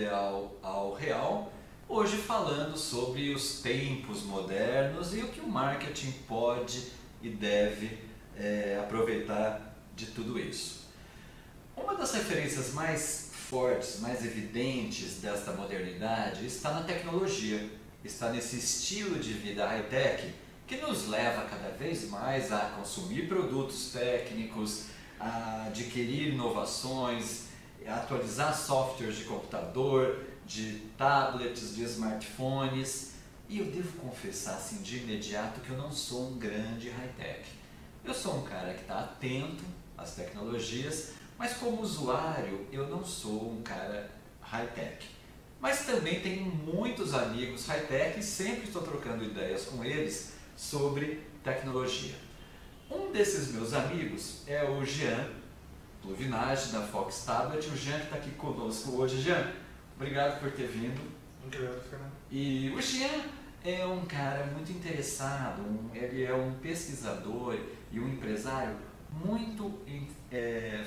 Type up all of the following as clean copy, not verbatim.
ideal ao real, hoje falando sobre os tempos modernos e o que o marketing pode e deve aproveitar de tudo isso. Uma das referências mais fortes, mais evidentes desta modernidade está na tecnologia, está nesse estilo de vida high-tech que nos leva cada vez mais a consumir produtos técnicos, a adquirir inovações, a atualizar softwares de computador, de tablets, de smartphones. E eu devo confessar assim de imediato que eu não sou um grande high-tech. Eu sou um cara que está atento às tecnologias, mas como usuário eu não sou um cara high-tech. Mas também tenho muitos amigos high-tech e sempre estou trocando ideias com eles sobre tecnologia. Um desses meus amigos é o Jean Pluvinage, da Fox Tablet. O Jean que está aqui conosco hoje. Jean, obrigado por ter vindo. Obrigado, Fernando. E o Jean é um cara muito interessado, ele é um pesquisador e um empresário muito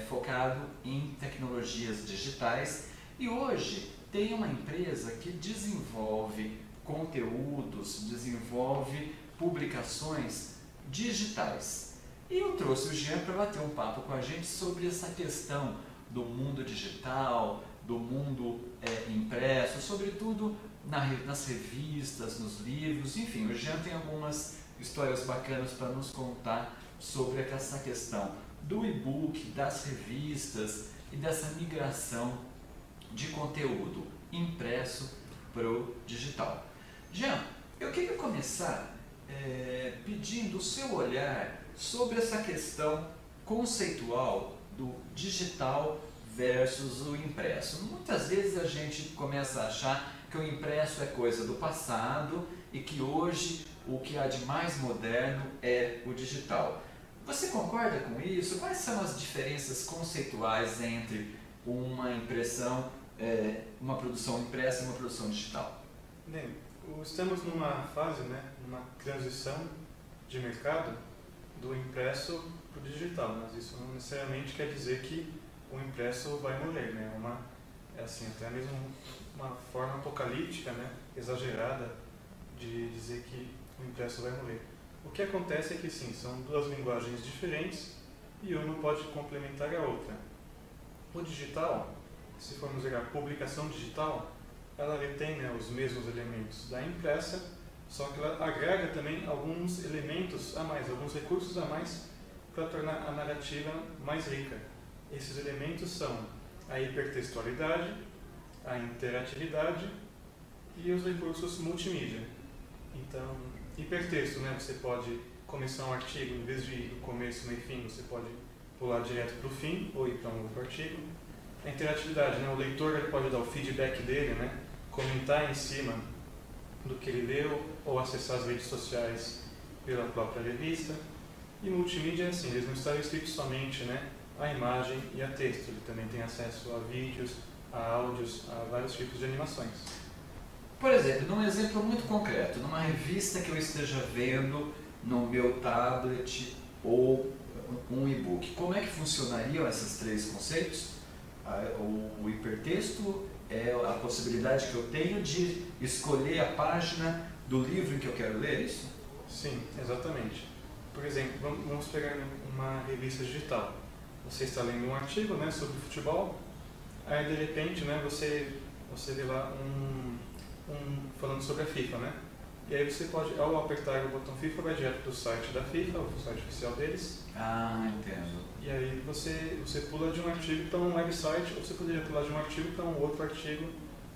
focado em tecnologias digitais e hoje tem uma empresa que desenvolve conteúdos, desenvolve publicações digitais. E eu trouxe o Jean para bater um papo com a gente sobre essa questão do mundo digital, do mundo impresso, sobretudo nas revistas, nos livros, enfim, o Jean tem algumas histórias bacanas para nos contar sobre essa questão do e-book, das revistas e dessa migração de conteúdo impresso para o digital. Jean, eu queria começar pedindo o seu olhar sobre essa questão conceitual do digital versus o impresso. Muitas vezes a gente começa a achar que o impresso é coisa do passado e que hoje o que há de mais moderno é o digital. Você concorda com isso? Quais são as diferenças conceituais entre uma impressão, uma produção impressa e uma produção digital? Bem, estamos numa fase, uma transição de mercado do impresso para o digital, mas isso não necessariamente quer dizer que o impresso vai morrer, é assim, até mesmo uma forma apocalíptica, exagerada de dizer que o impresso vai morrer. O que acontece é que sim, são duas linguagens diferentes e uma pode complementar a outra. O digital, se formos ver a publicação digital, ela retém os mesmos elementos da impressa, só que ela agrega também alguns elementos a mais, alguns recursos a mais para tornar a narrativa mais rica. Esses elementos são a hipertextualidade, a interatividade e os recursos multimídia. Então, hipertexto, você pode começar um artigo, em vez de ir do começo, meio e fim, você pode pular direto para o fim ou ir para um outro artigo. A interatividade, o leitor ele pode dar o feedback dele, comentar em cima do que ele leu ou acessar as redes sociais pela própria revista. E multimídia é assim, eles não estão restritos somente a imagem e a texto, ele também tem acesso a vídeos, a áudios, a vários tipos de animações. Por exemplo, num exemplo muito concreto, numa revista que eu esteja vendo no meu tablet ou um e-book, como é que funcionariam esses três conceitos? O hipertexto é a possibilidade que eu tenho de escolher a página do livro em que eu quero ler, isso? Sim, exatamente. Por exemplo, vamos pegar uma revista digital. Você está lendo um artigo sobre futebol, aí de repente você vê lá falando sobre a FIFA, e aí você pode, ao apertar o botão FIFA, vai direto do site da FIFA, o site oficial deles. Ah, entendo. E aí você pula de um artigo para um website, ou você poderia pular de um artigo para um outro artigo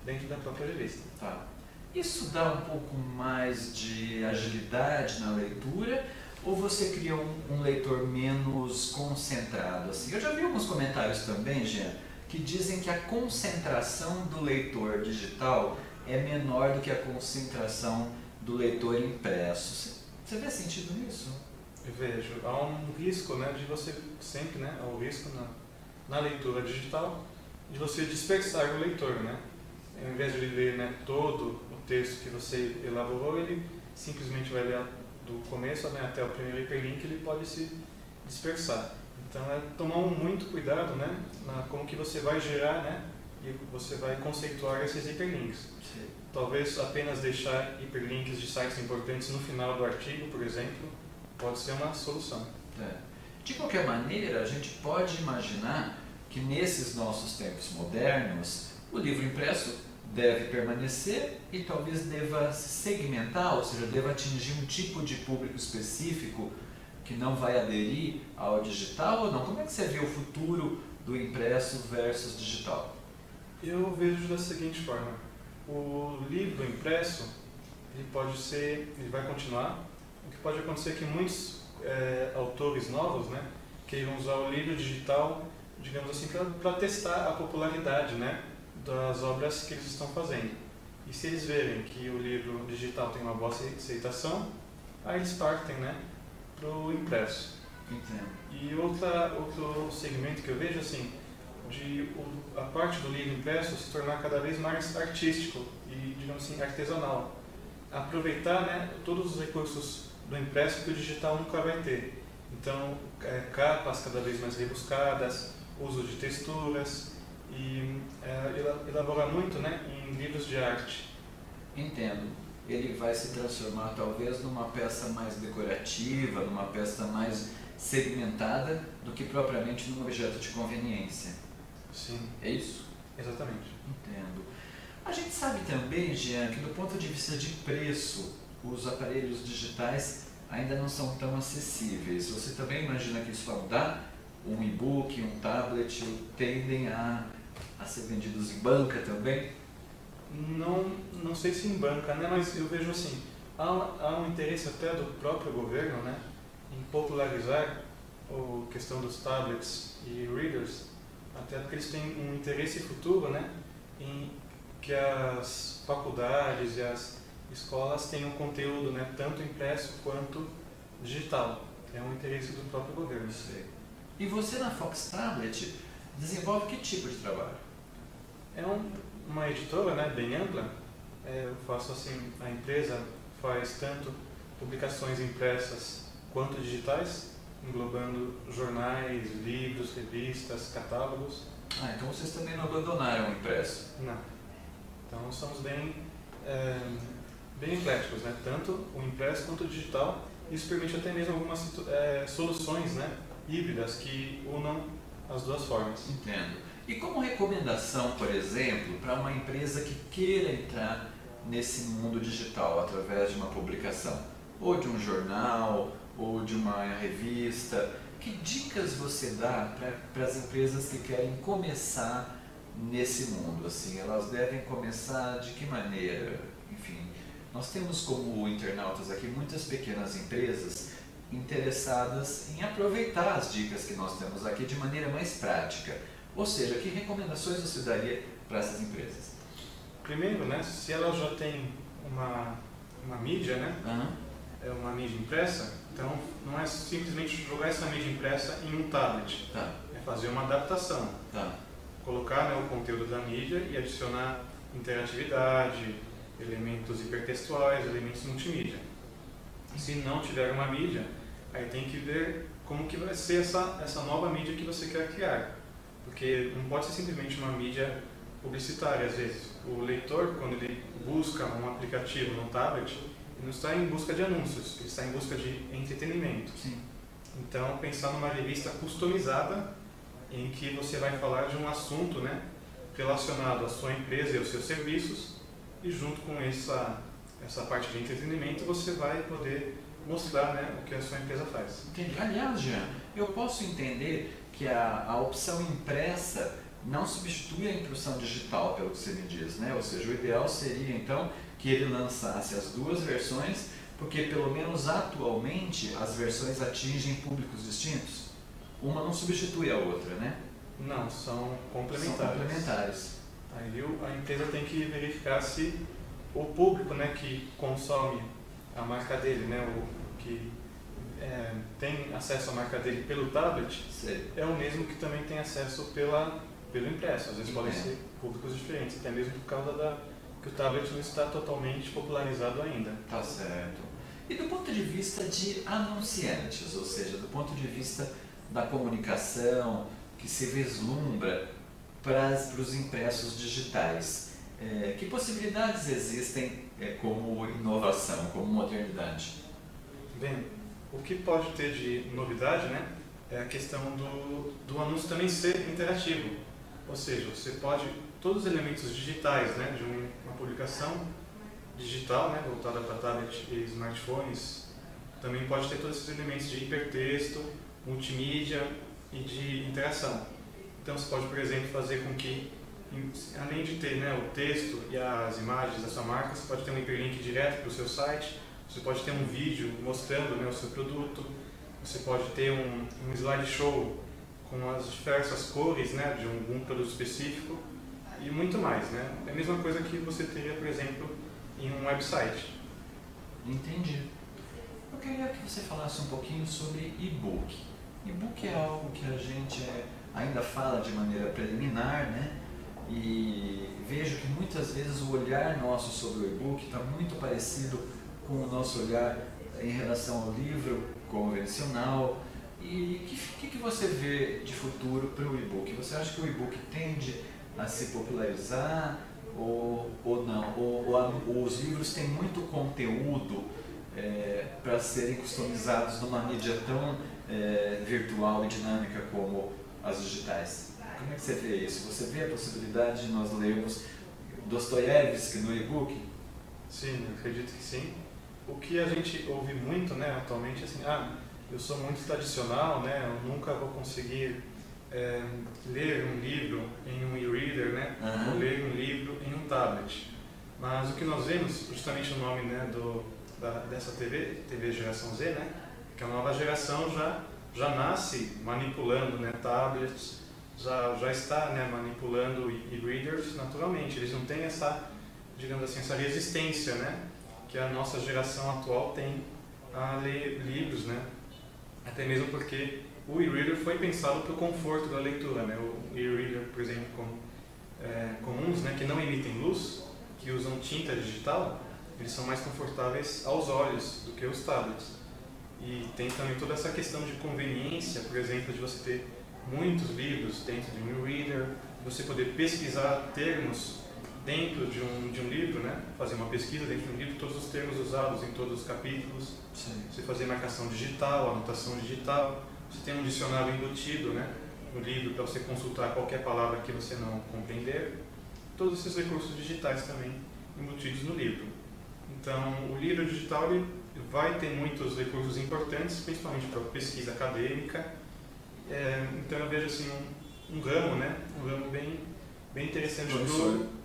dentro da própria revista. Tá. Isso dá um pouco mais de agilidade na leitura, ou você cria um leitor menos concentrado? Assim? Eu já vi alguns comentários também, Jean, que dizem que a concentração do leitor digital é menor do que a concentração do leitor impresso. Você vê sentido nisso? Eu vejo. Há um risco de você sempre, há um risco na leitura digital de você dispersar o leitor, Ao invés de ele ler todo o texto que você elaborou, ele simplesmente vai ler do começo até o primeiro hiperlink, ele pode se dispersar. Então é tomar muito cuidado, como que você vai gerar, e e você vai conceituar esses hiperlinks. Sim. Talvez apenas deixar hiperlinks de sites importantes no final do artigo, por exemplo, pode ser uma solução. De qualquer maneira, a gente pode imaginar que nesses nossos tempos modernos, o livro impresso deve permanecer e talvez deva se segmentar, ou seja, deva atingir um tipo de público específico que não vai aderir ao digital ou não? Como é que você vê o futuro do impresso versus digital? Eu vejo da seguinte forma: o livro impresso ele vai continuar. O que pode acontecer é que muitos autores novos, né, queiram usar o livro digital, digamos assim, para testar a popularidade, né, das obras que eles estão fazendo. E se eles verem que o livro digital tem uma boa aceitação, aí eles partem, né, para o impresso. Entendo. E outro segmento que eu vejo, assim, a parte do livro impresso se tornar cada vez mais artístico e, digamos assim, artesanal. Aproveitar, né, todos os recursos do impresso que o digital nunca vai ter. Então, capas cada vez mais rebuscadas, uso de texturas e elaborar muito, né, em livros de arte. Entendo. Ele vai se transformar talvez numa peça mais decorativa, numa peça mais segmentada do que propriamente num objeto de conveniência. Sim. É isso? Exatamente. Entendo. A gente sabe também, Jean, que do ponto de vista de preço, os aparelhos digitais ainda não são tão acessíveis. Você também imagina que isso vai mudar? Um e-book, um tablet tendem a ser vendidos em banca também? Não sei se em banca, né, mas eu vejo assim, há um interesse até do próprio governo, né, em popularizar a questão dos tablets e readers, até porque eles têm um interesse futuro, né, em que as faculdades e as escolas tenham conteúdo, né, tanto impresso quanto digital. É um interesse do próprio governo. Sei. E você na Fox Tablet desenvolve que tipo de trabalho? É uma editora, né, bem ampla. Eu faço assim, a empresa faz tanto publicações impressas quanto digitais, englobando jornais, livros, revistas, catálogos. Então vocês também não abandonaram o impresso? Não. Então somos bem ecléticos, né? Tanto o impresso quanto o digital. Isso permite até mesmo algumas soluções, né, híbridas que unam as duas formas. Entendo. E como recomendação, por exemplo, para uma empresa que queira entrar nesse mundo digital através de uma publicação, ou de um jornal, ou de uma revista, que dicas você dá para as empresas que querem começar nesse mundo? Assim, elas devem começar de que maneira? Enfim, nós temos como internautas aqui muitas pequenas empresas interessadas em aproveitar as dicas que nós temos aqui de maneira mais prática. Ou seja, que recomendações você daria para essas empresas? Primeiro, né, se ela já tem uma mídia, né, é uma mídia impressa, então não é simplesmente jogar essa mídia impressa em um tablet. Tá. É fazer uma adaptação. Tá. Colocar, né, o conteúdo da mídia e adicionar interatividade, elementos hipertextuais, elementos multimídia. Se não tiver uma mídia, aí tem que ver como que vai ser essa nova mídia que você quer criar. Porque não pode ser simplesmente uma mídia publicitária, às vezes. O leitor, quando ele busca um aplicativo no tablet, ele não está em busca de anúncios, ele está em busca de entretenimento. Sim. Então, pensar numa revista customizada, em que você vai falar de um assunto, né, relacionado à sua empresa e aos seus serviços, e junto com essa parte de entretenimento, você vai poder mostrar, né, o que a sua empresa faz. Entendi. Aliás, Jean, eu posso entender que a opção impressa não substitui a impressão digital, pelo que você me diz, né? Ou seja, o ideal seria então que ele lançasse as duas versões, porque pelo menos atualmente as versões atingem públicos distintos. Uma não substitui a outra, né? Não, são complementares. São complementares. Aí a empresa tem que verificar se o público, né, que consome a marca dele, né, o que tem acesso à marca dele pelo tablet, é o mesmo que também tem acesso pelo impresso. Às vezes podem ser públicos diferentes, até mesmo por causa que o tablet não está totalmente popularizado ainda. Tá certo. E do ponto de vista de anunciantes, ou seja, do ponto de vista da comunicação, que se vislumbra para os impressos digitais. Que possibilidades existem como inovação, como modernidade? Bem, o que pode ter de novidade, né, é a questão do anúncio também ser interativo. Ou seja, você pode, todos os elementos digitais, né, de uma publicação digital, né, voltada para tablet e smartphones, também pode ter todos esses elementos de hipertexto, multimídia e de interação. Então você pode, por exemplo, fazer com que, além de ter, né, o texto e as imagens da sua marca, você pode ter um hiperlink direto para o seu site, você pode ter um vídeo mostrando, né, o seu produto, você pode ter um slideshow com as diversas cores, né, de algum produto específico e muito mais, né? É a mesma coisa que você teria, por exemplo, em um website. Entendi. Eu queria que você falasse um pouquinho sobre e-book. E-book é algo que a gente ainda fala de maneira preliminar, né? E vejo que muitas vezes o olhar nosso sobre o e-book está muito parecido com o nosso olhar em relação ao livro convencional. E o que você vê de futuro para o e-book? Você acha que o e-book tende a se popularizar ou não? Ou os livros têm muito conteúdo para serem customizados numa mídia tão virtual e dinâmica como as digitais? Como é que você vê isso? Você vê a possibilidade de nós lermos Dostoiévski no e-book? Sim, eu acredito que sim. O que a gente ouve muito, né, atualmente, é assim, eu sou muito tradicional, né, eu nunca vou conseguir ler um livro em um e-reader, né, ou ler um livro em um tablet. Mas o que nós vemos, justamente o nome, né, dessa TV Geração Z, né, que a nova geração já nasce manipulando, né, tablets, já está, né, manipulando e-readers naturalmente. Eles não têm essa, digamos assim, essa resistência, né, que a nossa geração atual tem a ler livros, né? Até mesmo porque o e-reader foi pensado para o conforto da leitura, né? O e-reader, por exemplo, comuns, né, que não emitem luz, que usam tinta digital, eles são mais confortáveis aos olhos do que os tablets. E tem também toda essa questão de conveniência, por exemplo, de você ter muitos livros dentro de um e-reader, você poder pesquisar termos dentro de um livro, né? Fazer uma pesquisa dentro de um livro, todos os termos usados em todos os capítulos. Sim. Você fazer marcação digital, anotação digital. Você tem um dicionário embutido, né, no livro para você consultar qualquer palavra que você não compreender. Todos esses recursos digitais também embutidos no livro. Então, o livro digital ele vai ter muitos recursos importantes, principalmente para pesquisa acadêmica. Então, eu vejo assim um ramo, né, um ramo bem interessante,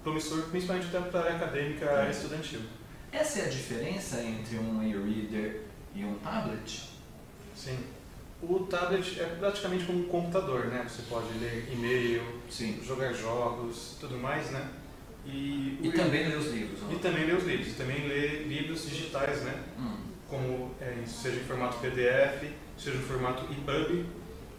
promissor, principalmente para a área acadêmica estudantil. Essa é a diferença entre um e-reader e um tablet? Sim. O tablet é praticamente como um computador, né? Você pode ler e-mail, jogar jogos, tudo mais, né? E também ler os livros. E também ler os livros. E também ler livros digitais, né? Como seja em formato PDF, seja em formato EPUB,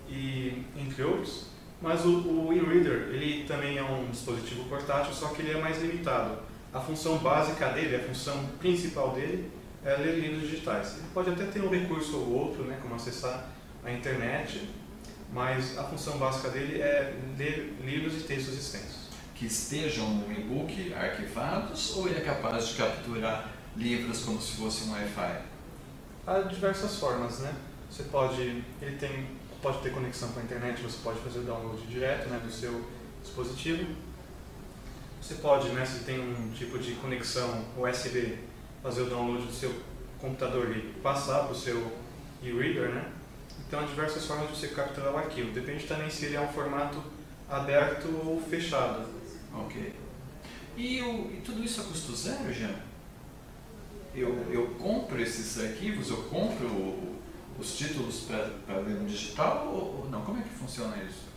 e entre outros. Mas o e-reader, ele também é um dispositivo portátil, só que ele é mais limitado. A função básica dele, a função principal dele, é ler livros digitais. Ele pode até ter um recurso ou outro, né, como acessar a internet, mas a função básica dele é ler livros e textos extensos. Que estejam no e-book arquivados, ou ele é capaz de capturar livros como se fosse um Wi-Fi? Há diversas formas, né? Ele pode ter conexão com a internet, você pode fazer o download direto, né, do seu dispositivo. Você pode, né, se tem um tipo de conexão USB, fazer o download do seu computador e passar para o seu e-reader, né? Então há diversas formas de você capturar o arquivo. Depende também se ele é um formato aberto ou fechado. Ok. E tudo isso a custo zero, Jean? Eu compro esses arquivos, eu compro os títulos para ler no digital ou não? Como é que funciona isso?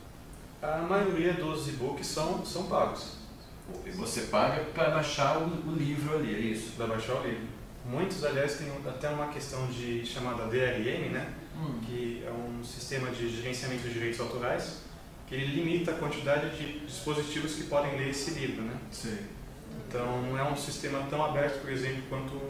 A maioria dos e-books são pagos. E você paga para baixar o livro ali, é isso? Para baixar o livro. Muitos, aliás, têm até uma questão chamada DRM, né? Que é um sistema de gerenciamento de direitos autorais, que ele limita a quantidade de dispositivos que podem ler esse livro, né? Sim. Então, não é um sistema tão aberto, por exemplo, quanto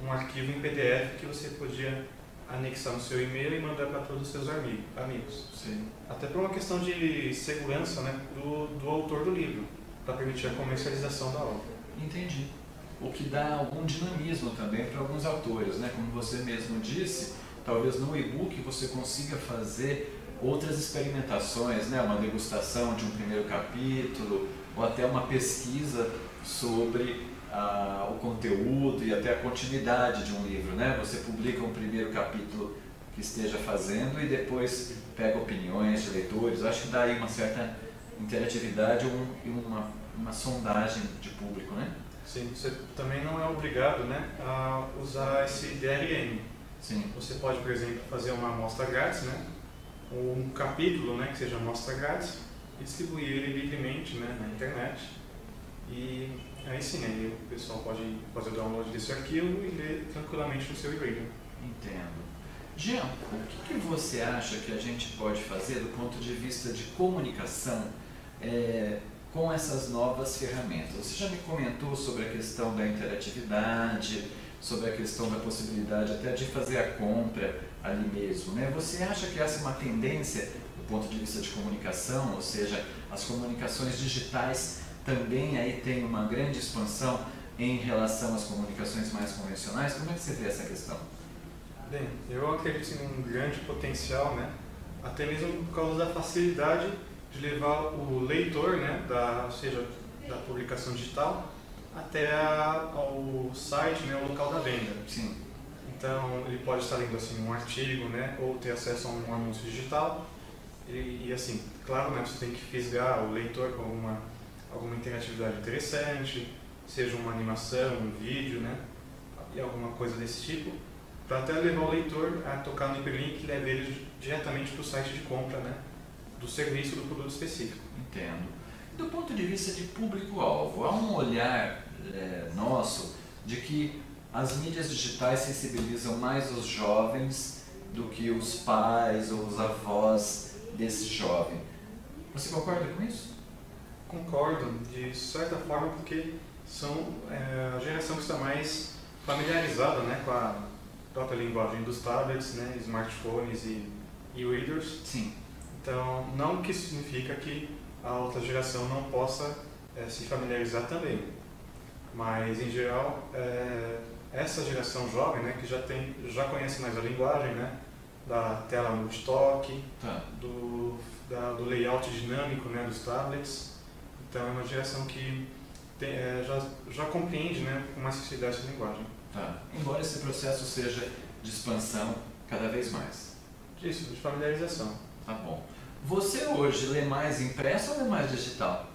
um arquivo em PDF que você podia anexar no seu e-mail e mandar para todos os seus amigos. Sim. Até por uma questão de segurança, né, do autor do livro, para permitir a comercialização da obra. Entendi. O que dá algum dinamismo também para alguns autores, né? Como você mesmo disse, talvez no e-book você consiga fazer outras experimentações, né? Uma degustação de um primeiro capítulo, ou até uma pesquisa sobre o conteúdo e até a continuidade de um livro, né? Você publica um primeiro capítulo que esteja fazendo e depois pega opiniões de leitores. Acho que dá aí uma certa interatividade e uma sondagem de público, né? Sim, você também não é obrigado, né, a usar esse DRM. Sim. Você pode, por exemplo, fazer uma amostra grátis, né, ou um capítulo, né, que seja amostra grátis, e distribuir ele livremente, né, na internet. E aí sim, aí o pessoal pode fazer o download desse arquivo e ler tranquilamente no seu e-reader. Entendo. Jean, o que você acha que a gente pode fazer do ponto de vista de comunicação com essas novas ferramentas? Você já me comentou sobre a questão da interatividade, sobre a questão da possibilidade até de fazer a compra ali mesmo, né? Você acha que essa é uma tendência do ponto de vista de comunicação, ou seja, as comunicações digitais também aí tem uma grande expansão em relação às comunicações mais convencionais? Como é que você vê essa questão? Bem, eu acredito em um grande potencial, né? Até mesmo por causa da facilidade de levar o leitor, né, ou seja, da publicação digital, até ao site, né, o local da venda. Sim. Então, ele pode estar lendo assim, um artigo, né, ou ter acesso a um anúncio digital. E assim, claro, né, você tem que fisgar o leitor com alguma interatividade interessante, seja uma animação, um vídeo, né, e alguma coisa desse tipo, para até levar o leitor a tocar no hiperlink e levar ele diretamente para o site de compra, né, do serviço do produto específico. Entendo. Do ponto de vista de público-alvo, há um olhar nosso de que as mídias digitais sensibilizam mais os jovens do que os pais ou os avós desse jovem. Você concorda com isso? Concordo, de certa forma, porque são a geração que está mais familiarizada, né, com a própria linguagem dos tablets, né, smartphones e e-readers. Sim. Então, não que isso significa que a outra geração não possa se familiarizar também. Mas, em geral, essa geração jovem, né, que já conhece mais a linguagem, né, da tela multitoque, Tá. do layout dinâmico, né, dos tablets. Então, é uma geração que já compreende, né, com mais facilidade essa linguagem. Tá. Embora esse processo seja de expansão cada vez mais. Isso, de familiarização. Tá bom. Você hoje lê mais impresso ou lê mais digital?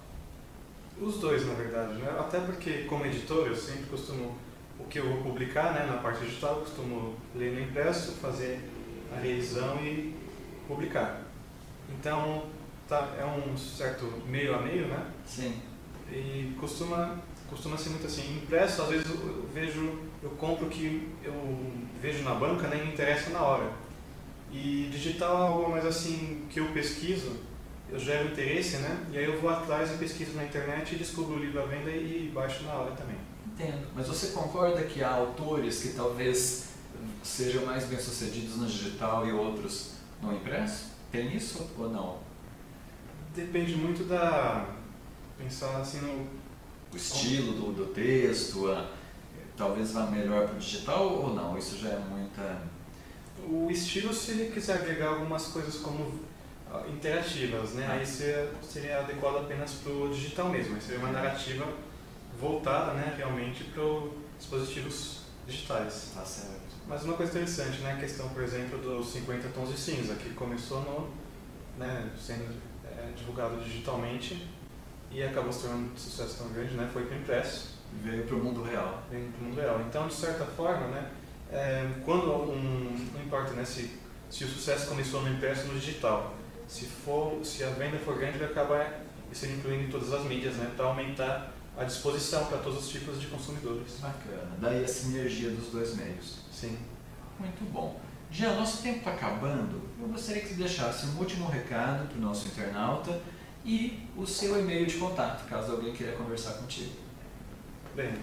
Os dois, na verdade, né? Até porque, como editor, eu sempre costumo, o que eu vou publicar, né, na parte digital, eu costumo ler no impresso, fazer a revisão e publicar. Então, é um certo meio a meio, né? Sim. E costuma ser muito assim. Impresso, às vezes eu compro o que eu vejo na banca, né, e me interessa na hora. E digital é algo mais assim que eu pesquiso, eu gero interesse, né? E aí eu vou atrás e pesquiso na internet e descubro o livro à venda e baixo na hora também. Entendo. Mas você concorda que há autores que talvez sejam mais bem-sucedidos no digital e outros no impresso? Tem isso ou não? Depende muito pensar assim no O estilo do texto, talvez vá melhor para o digital ou não? Isso já é muita... O estilo, se ele quiser agregar algumas coisas como interativas, né? Aí seria adequado apenas para o digital mesmo. Aí seria uma narrativa voltada, né, realmente para os dispositivos digitais. Tá certo. Mas uma coisa interessante, né, a questão, por exemplo, dos 50 tons de cinza, que começou sendo divulgado digitalmente e acabou se tornando um sucesso tão grande, né? Foi para o impresso. Veio para o mundo real. Veio para o mundo real. Então, de certa forma, né, quando não importa, né, se o sucesso começou no impresso ou no digital, se a venda for grande, vai acabar sendo incluído em todas as mídias, né, para aumentar a disposição para todos os tipos de consumidores. Bacana. Daí a sinergia dos dois meios. Sim. Muito bom. Jean, nosso tempo está acabando. Eu gostaria que você deixasse um último recado para o nosso internauta e o seu e-mail de contato, caso alguém queira conversar contigo. Bem,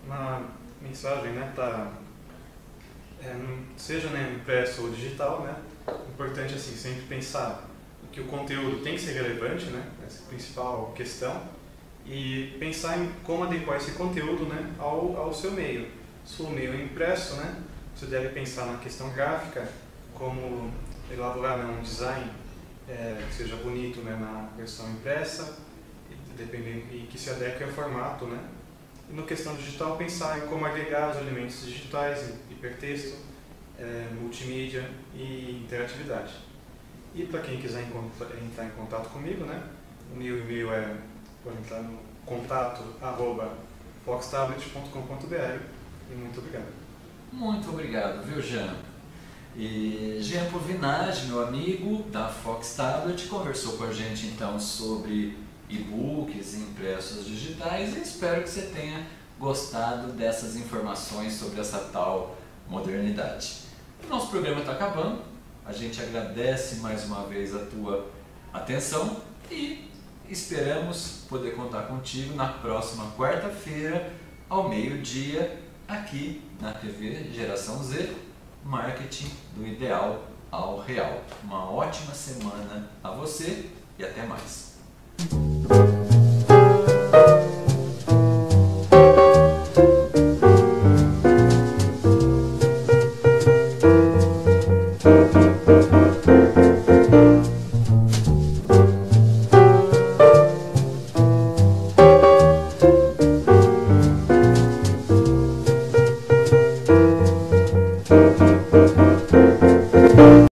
uma mensagem, né, tá seja, né, impresso ou digital, né, é importante assim, sempre pensar que o conteúdo tem que ser relevante, né, essa é a principal questão, e pensar em como adequar esse conteúdo, né, ao seu meio. Se for um meio impresso, né, você deve pensar na questão gráfica, como elaborar, né, um design que seja bonito, né, na versão impressa e que se adeque ao formato, né. E na questão digital, pensar em como agregar os elementos digitais, hipertexto, multimídia e interatividade. E para quem quiser entrar em contato comigo, né, o meu e-mail pode entrar no contato@foxtablet.com.br e muito obrigado. Muito obrigado, viu, Jean? E Jean Povinage, meu amigo da Fox Tablet, conversou com a gente então sobre e-books e impressos digitais e espero que você tenha gostado dessas informações sobre essa tal modernidade. O nosso programa está acabando, a gente agradece mais uma vez a tua atenção e esperamos poder contar contigo na próxima quarta-feira, ao meio-dia, aqui na TV Geração Z, Marketing do Ideal ao Real. Uma ótima semana a você e até mais.